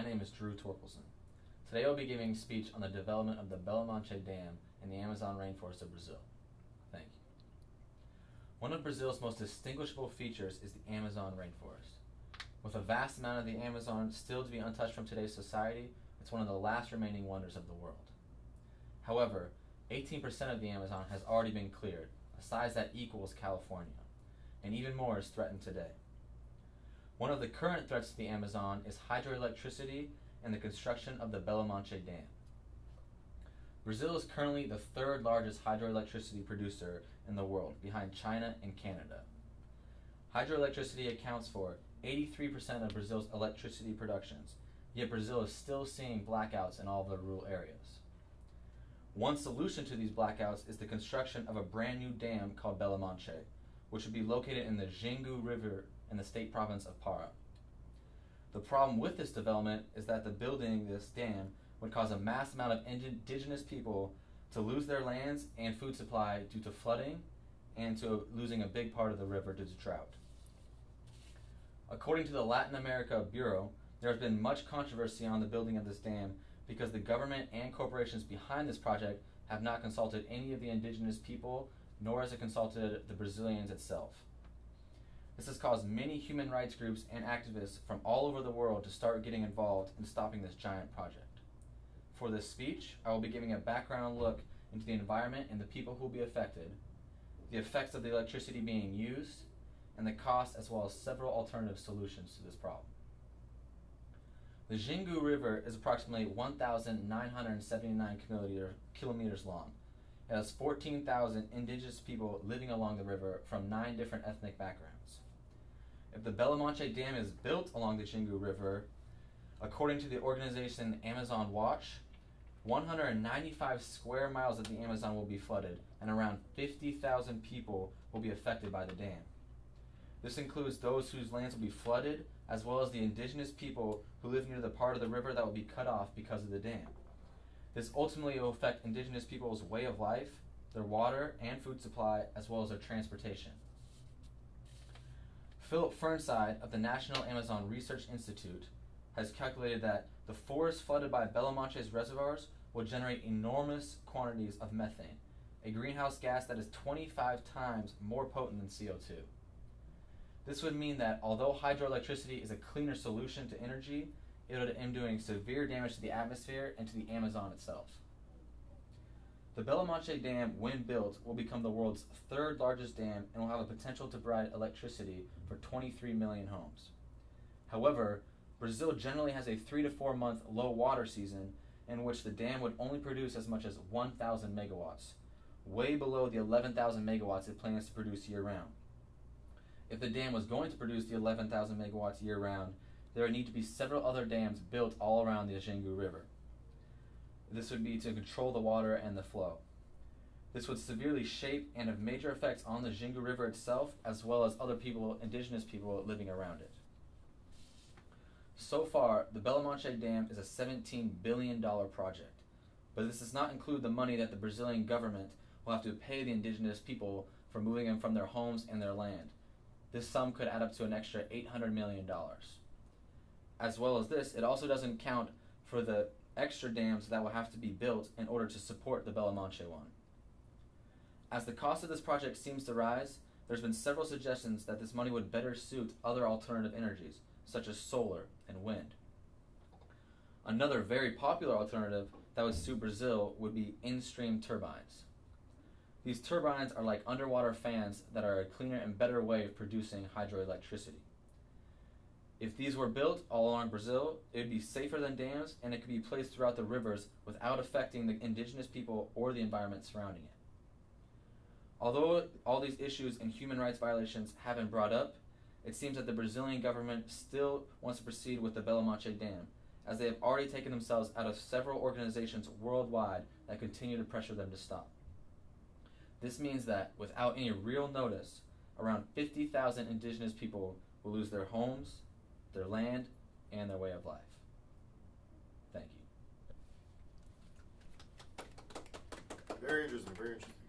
my name is Drew Torkelson. Today I'll be giving a speech on the development of the Belo Monte Dam in the Amazon rainforest of Brazil. Thank you. One of Brazil's most distinguishable features is the Amazon rainforest. With a vast amount of the Amazon still to be untouched from today's society, it's one of the last remaining wonders of the world. However, 18% of the Amazon has already been cleared, a size that equals California, and even more is threatened today. One of the current threats to the Amazon is hydroelectricity and the construction of the Belo Monte Dam. Brazil is currently the third largest hydroelectricity producer in the world, behind China and Canada. Hydroelectricity accounts for 83% of Brazil's electricity productions, yet Brazil is still seeing blackouts in all of the rural areas. One solution to these blackouts is the construction of a brand new dam called Belo Monte, which would be located in the Xingu River in the state province of Para. The problem with this development is that the building this dam would cause a mass amount of indigenous people to lose their lands and food supply due to flooding and to losing a big part of the river due to drought. According to the Latin America Bureau, there has been much controversy on the building of this dam because the government and corporations behind this project have not consulted any of the indigenous people, nor has it consulted the Brazilians itself. This has caused many human rights groups and activists from all over the world to start getting involved in stopping this giant project. For this speech, I will be giving a background look into the environment and the people who will be affected, the effects of the electricity being used, and the cost, as well as several alternative solutions to this problem. The Xingu River is approximately 1,979 kilometers long. It has 14,000 indigenous people living along the river from 9 different ethnic backgrounds. If the Belo Monte Dam is built along the Xingu River, according to the organization Amazon Watch, 195 square miles of the Amazon will be flooded, and around 50,000 people will be affected by the dam. This includes those whose lands will be flooded, as well as the indigenous people who live near the part of the river that will be cut off because of the dam. This ultimately will affect indigenous people's way of life, their water and food supply, as well as their transportation. Philip Fernside of the National Amazon Research Institute has calculated that the forest flooded by Belo Monte's reservoirs will generate enormous quantities of methane, a greenhouse gas that is 25 times more potent than CO2. This would mean that although hydroelectricity is a cleaner solution to energy, it would end doing severe damage to the atmosphere and to the Amazon itself. The Belo Monte Dam, when built, will become the world's third largest dam and will have a potential to provide electricity for 23 million homes. However, Brazil generally has a 3 to 4 month low water season in which the dam would only produce as much as 1,000 megawatts, way below the 11,000 megawatts it plans to produce year-round. If the dam was going to produce the 11,000 megawatts year-round, there would need to be several other dams built all around the Xingu River. This would be to control the water and the flow. This would severely shape and have major effects on the Xingu River itself, as well as other people, indigenous people living around it. So far, the Belo Monte Dam is a $17 billion project, but this does not include the money that the Brazilian government will have to pay the indigenous people for moving them from their homes and their land. This sum could add up to an extra $800 million. As well as this, it also doesn't count for the extra dams that will have to be built in order to support the Belo Monte one. As the cost of this project seems to rise, there's been several suggestions that this money would better suit other alternative energies, such as solar and wind. Another very popular alternative that would suit Brazil would be in-stream turbines. These turbines are like underwater fans that are a cleaner and better way of producing hydroelectricity. If these were built all along Brazil, it would be safer than dams, and it could be placed throughout the rivers without affecting the indigenous people or the environment surrounding it. Although all these issues and human rights violations have been brought up, it seems that the Brazilian government still wants to proceed with the Belo Monte Dam, as they have already taken themselves out of several organizations worldwide that continue to pressure them to stop. This means that, without any real notice, around 50,000 indigenous people will lose their homes, their land, and their way of life. Thank you. Very interesting, very interesting.